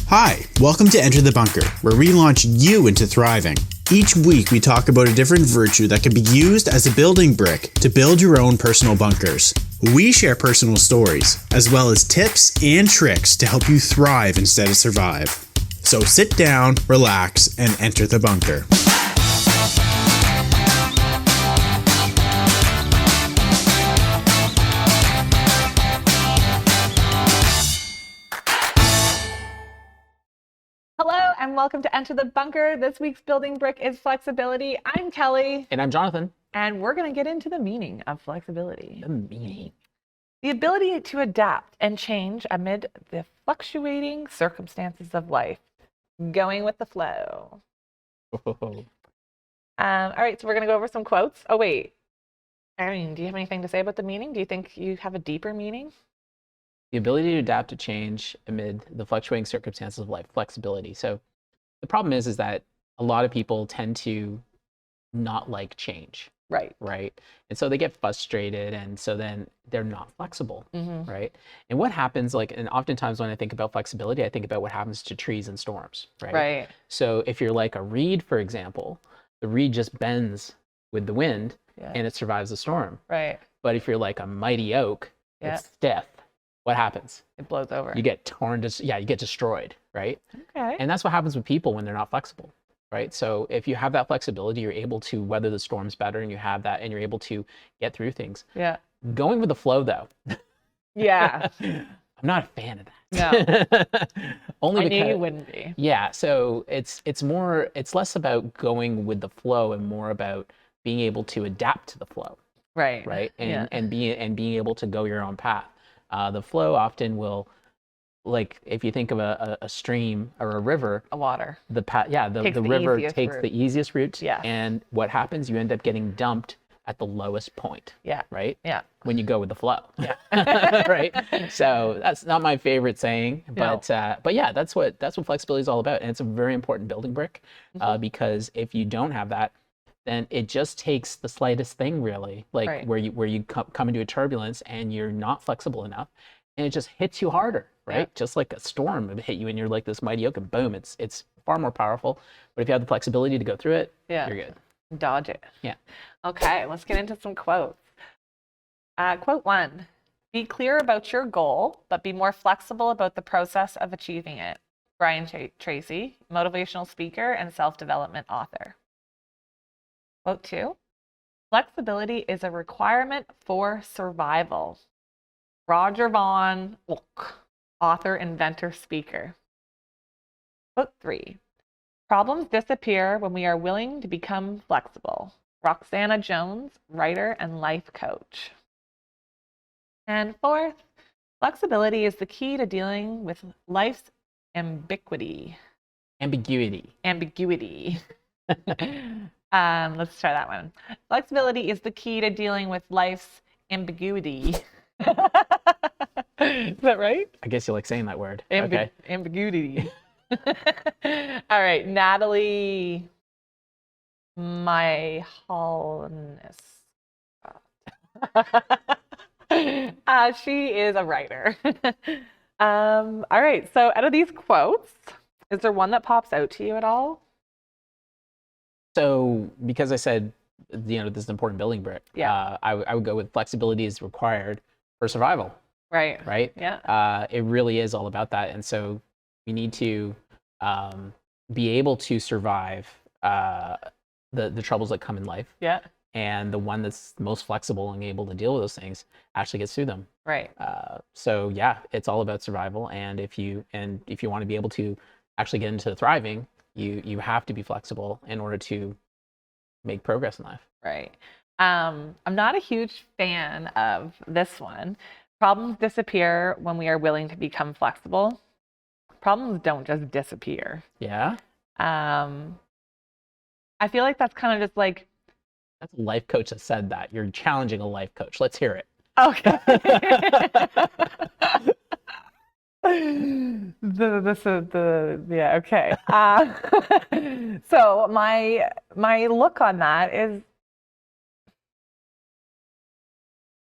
Hi, welcome to Enter the Bunker, where we launch you into thriving. Each week we talk about a different virtue that can be used as a building brick to build your own personal bunkers. We share personal stories, as well as tips and tricks to help you thrive instead of survive. So sit down, relax, and enter the bunker. Hello and welcome to Enter the Bunker. This week's building brick is flexibility. I'm Kelly. And I'm Jonathan. And we're going to get into the meaning of flexibility. The meaning. The ability to adapt and change amid the fluctuating circumstances of life. Going with the flow. All right, so we're going to go over some quotes. Oh, wait. Irene, do you have anything to say about the meaning? Do you think you have a deeper meaning? The ability to adapt to change amid the fluctuating circumstances of life, flexibility. So the problem is that a lot of people tend to not like change. Right. And so they get frustrated, and so then they're not flexible, right? And what happens, and oftentimes when I think about flexibility, I think about what happens to trees in storms, right? Right. So if you're like a reed, for example, the reed just bends with the wind and it survives the storm. Right. But if you're like a mighty oak, it's stiff. What happens? It blows over. You get torn, you get destroyed, right? Okay. And that's what happens with people when they're not flexible, right? So if you have that flexibility, you're able to weather the storms better, and you have that, and you're able to get through things. Yeah. Going with the flow, though. Yeah. I'm not a fan of that. No. Only I because knew you wouldn't be. Yeah. So it's less about going with the flow and more about being able to adapt to the flow. Right. And being able to go your own path. The flow often will, if you think of a stream or a river, A water. the river takes route. the easiest route. Yeah. And what happens? You end up getting dumped at the lowest point. Yeah. Right. Yeah. When you go with the flow. Yeah. Right. So that's not my favorite saying, but yeah, that's what flexibility is all about, and it's a very important building brick, because if you don't have that, then it just takes the slightest thing, really, where you come into a turbulence and you're not flexible enough, and it just hits you harder, right? Yeah. Just like a storm would hit you, and you're like this mighty oak, and boom, it's far more powerful. But if you have the flexibility to go through it, you're good. Dodge it. Yeah. Okay, let's get into some quotes. Quote 1, be clear about your goal, but be more flexible about the process of achieving it. Brian Tracy, motivational speaker and self-development author. Quote 2, flexibility is a requirement for survival. Roger Von Ock, author, inventor, speaker. Quote 3, problems disappear when we are willing to become flexible. Roxana Jones, writer and life coach. And 4th, flexibility is the key to dealing with life's ambiguity. Let's try that one. Flexibility is the key to dealing with life's ambiguity. Is that right? I guess you like saying that word. Okay. Ambiguity. All right, Natalie Myholness. She is a writer. All right, so out of these quotes, is there one that pops out to you at all? So because I said, this is an important building brick, I would go with flexibility is required for survival. Right? Yeah. It really is all about that. And so we need to be able to survive the troubles that come in life. Yeah. And the one that's most flexible and able to deal with those things actually gets through them. Right. So yeah, it's all about survival. And if you want to be able to actually get into thriving, you have to be flexible in order to make progress in life. Right. I'm not a huge fan of this one. Problems disappear when we are willing to become flexible. Problems don't just disappear. Yeah. I feel like that's kind of just like. That's a life coach that said that. You're challenging a life coach. Let's hear it. Okay. Okay. So my look on that is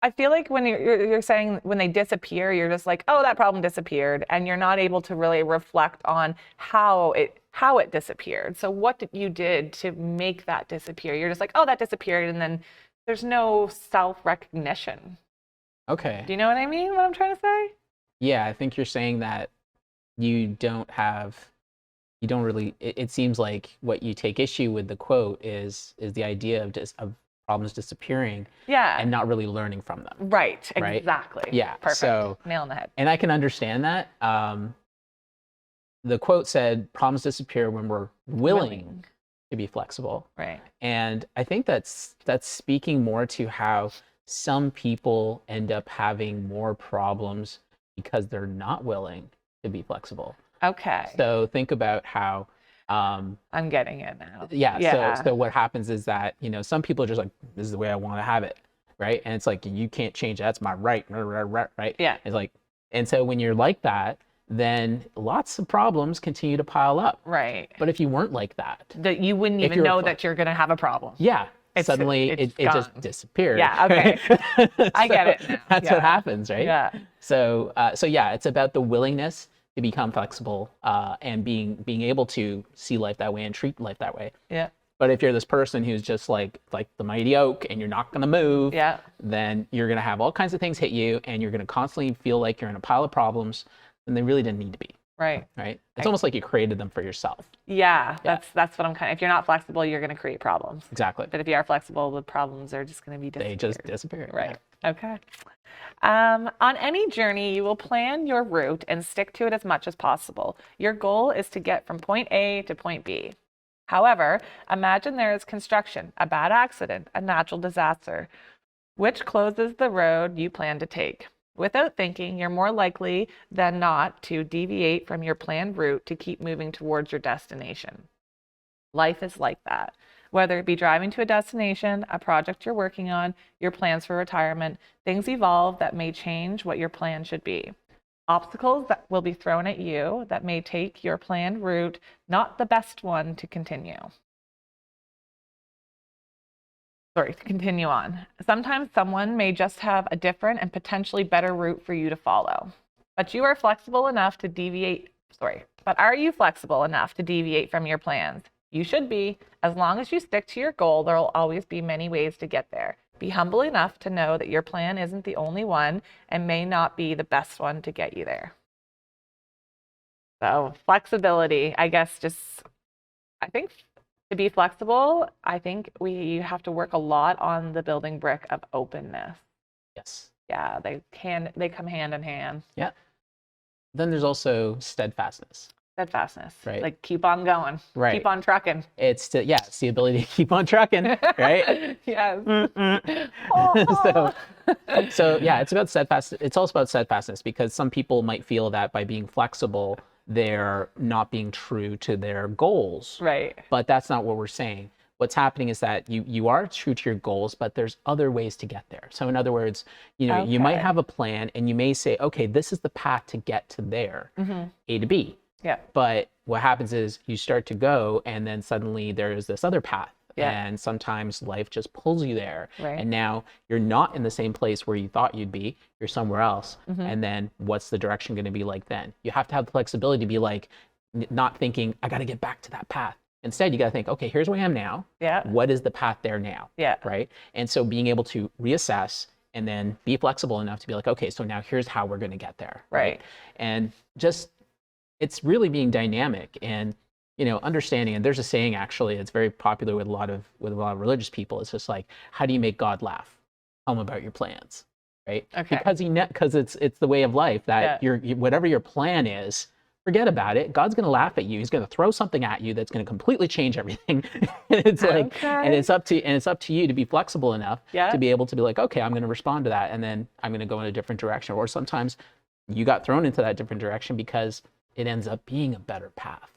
I feel like when you're saying when they disappear, you're just like, oh, that problem disappeared, and you're not able to really reflect on how it disappeared. So what you did to make that disappear? You're just like, oh, that disappeared, and then there's no self-recognition. Okay. Do you know what I mean? What I'm trying to say? Yeah, I think you're saying that you don't really. It seems like what you take issue with the quote is the idea of problems disappearing, and not really learning from them. Right. Exactly. Yeah. Perfect. So nail on the head. And I can understand that. The quote said, "Problems disappear when we're willing to be flexible." Right. And I think that's speaking more to how some people end up having more problems because they're not willing to be flexible. Okay. So think about how I'm getting it now. Yeah. So what happens is that, some people are just like, this is the way I want to have it, right? And it's like, you can't change that. That's my right, right? Yeah. It's like, and so when you're like that, then lots of problems continue to pile up. Right. But if you weren't like that, you wouldn't even know that you're going to have a problem. Yeah. Suddenly it just disappeared. Yeah. Okay. So I get it now. That's what happens, right? Yeah. So yeah, it's about the willingness to become flexible, and being able to see life that way and treat life that way. Yeah. But if you're this person who's just like the mighty oak and you're not going to move, then you're going to have all kinds of things hit you, and you're going to constantly feel like you're in a pile of problems, and they really didn't need to be. Right. Right. It's almost like you created them for yourself. Yeah. That's what I'm if you're not flexible, you're going to create problems. Exactly. But if you are flexible, the problems are just going to be disappeared. They just disappear. Right. Yeah. Okay. On any journey, you will plan your route and stick to it as much as possible. Your goal is to get from point A to point B. However, imagine there is construction, a bad accident, a natural disaster. Which closes the road you plan to take? Without thinking, you're more likely than not to deviate from your planned route to keep moving towards your destination. Life is like that. Whether it be driving to a destination, a project you're working on, your plans for retirement, things evolve that may change what your plan should be. Obstacles that will be thrown at you that may take your planned route not the best one to continue. To continue on. Sometimes someone may just have a different and potentially better route for you to follow. But you are flexible enough to deviate, but are you flexible enough to deviate from your plans? You should be. As long as you stick to your goal, there will always be many ways to get there. Be humble enough to know that your plan isn't the only one and may not be the best one to get you there. So flexibility, I guess, I think to be flexible, I think we have to work a lot on the building brick of openness. Yes. Yeah, they come hand in hand. Yeah. Then there's also steadfastness. Steadfastness. Right. Like keep on going. Right. Keep on trucking. It's the ability to keep on trucking, right? Yes. So yeah, it's about steadfastness. It's also about steadfastness, because some people might feel that by being flexible, they're not being true to their goals. Right. But that's not what we're saying. What's happening is that you are true to your goals, but there's other ways to get there. So in other words, you might have a plan and you may say, okay, this is the path to get to there, A to B. Yeah. But what happens is you start to go, and then suddenly there's this other path. Yeah. And sometimes life just pulls you there. Right. And now you're not in the same place where you thought you'd be. You're somewhere else. And then what's the direction going to be like then? You have to have the flexibility to be like, not thinking, I got to get back to that path. Instead, you got to think, okay, here's where I am now. Yeah. What is the path there now? Yeah. Right. And so being able to reassess and then be flexible enough to be like, okay, so now here's how we're going to get there. Right. And just, it's really being dynamic and, understanding. And there's a saying, actually, it's very popular with a lot of religious people. It's just like, how do you make God laugh? Tell him about your plans, right? Okay. Because it's the way of life that whatever your plan is, forget about it. God's going to laugh at you. He's going to throw something at you that's going to completely change everything. It's like, and it's up to you to be flexible enough to be able to be like, okay, I'm going to respond to that, and then I'm going to go in a different direction. Or sometimes you got thrown into that different direction because it ends up being a better path,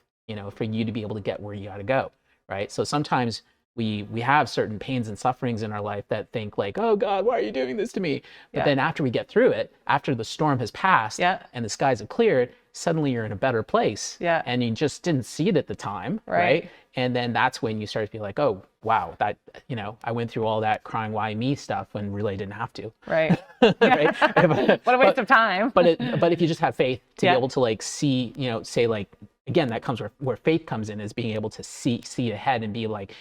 for you to be able to get where you got to go, right? So sometimes we have certain pains and sufferings in our life that think like, oh God, why are you doing this to me? But then after we get through it, after the storm has passed and the skies have cleared, suddenly you're in a better place. Yeah. And you just didn't see it at the time. Right. And then that's when you start to be like, oh, wow, that, I went through all that crying why me stuff when really didn't have to. Right. Right. What a waste of time. But if you just have faith to be able to like see, say like, again, that comes where faith comes in, is being able to see ahead and be like,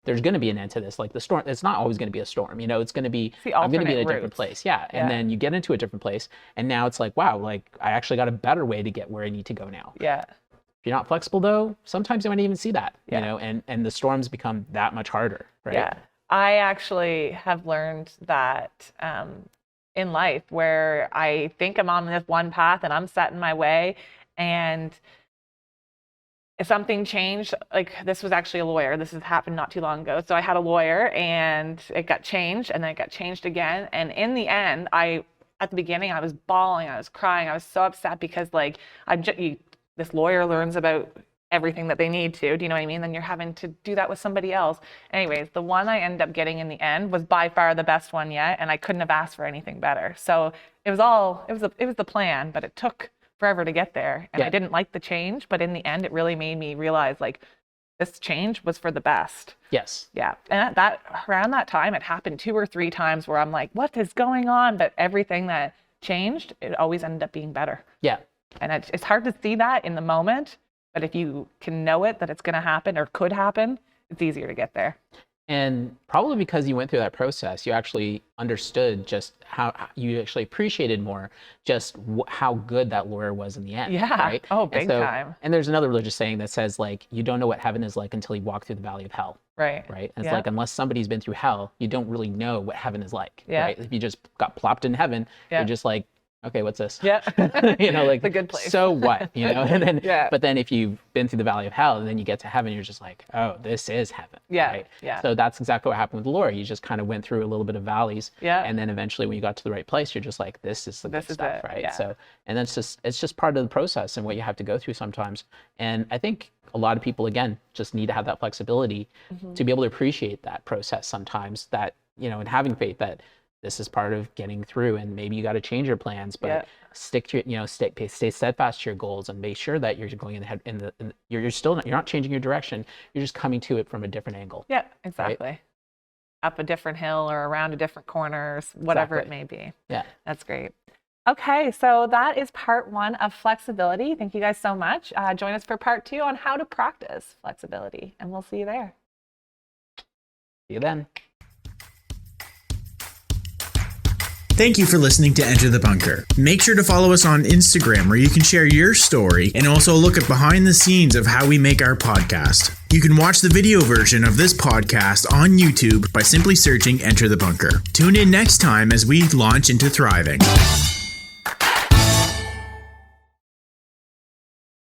there's going to be an end to this. Like the storm, it's not always going to be a storm. It's going to be, I'm going to be in a different place. Yeah. And then you get into a different place. And now it's like, wow, like I actually got a better way to get where I need to go now. Yeah. If you're not flexible though, sometimes you might even see that, and the storms become that much harder. Right. Yeah. I actually have learned that in life, where I think I'm on this one path and I'm set in my way, and if something changed, like this was actually a lawyer. This has happened not too long ago. So I had a lawyer and it got changed, and then it got changed again. And in the end, at the beginning, I was bawling, I was crying, I was so upset because like this lawyer learns about everything that they need to. Do you know what I mean? Then you're having to do that with somebody else. Anyways, the one I ended up getting in the end was by far the best one yet, and I couldn't have asked for anything better. So it was the plan, but it took forever to get there, and I didn't like the change, but in the end it really made me realize like this change was for the best. Yes. Yeah. And around that time it happened 2 or 3 times where I'm like, what is going on? But everything that changed, it always ended up being better. Yeah. And it's hard to see that in the moment, but if you can know it, that it's going to happen or could happen, it's easier to get there. And probably because you went through that process, you actually understood just how you actually appreciated more just how good that lawyer was in the end. Yeah. Right? Oh, big time. And there's another religious saying that says like, you don't know what heaven is like until you walk through the valley of hell. Right. Right. And it's like, unless somebody's been through hell, you don't really know what heaven is like. Yeah. Right. If you just got plopped in heaven, you're just like, okay, what's this? Yeah. Like the good place. So what? And then, but then if you've been through the valley of hell and then you get to heaven, you're just like, oh, this is heaven. Yeah. Right? Yeah. So that's exactly what happened with Laura. You just kind of went through a little bit of valleys. Yeah. And then eventually when you got to the right place, you're just like, this is the good stuff. Right. Yeah. So, and that's it's just part of the process and what you have to go through sometimes. And I think a lot of people, again, just need to have that flexibility to be able to appreciate that process sometimes, that, and having faith that this is part of getting through, and maybe you got to change your plans, but stick to stay steadfast to your goals and make sure that you're going in the you're not changing your direction. You're just coming to it from a different angle. Yeah, exactly. Right? Up a different hill or around a different corners, whatever it may be. Yeah. That's great. Okay, so that is part 1 of flexibility. Thank you guys so much. Join us for part 2 on how to practice flexibility, and we'll see you there. See you then. Thank you for listening to Enter the Bunker. Make sure to follow us on Instagram, where you can share your story and also look at behind the scenes of how we make our podcast. You can watch the video version of this podcast on YouTube by simply searching Enter the Bunker. Tune in next time as we launch into thriving.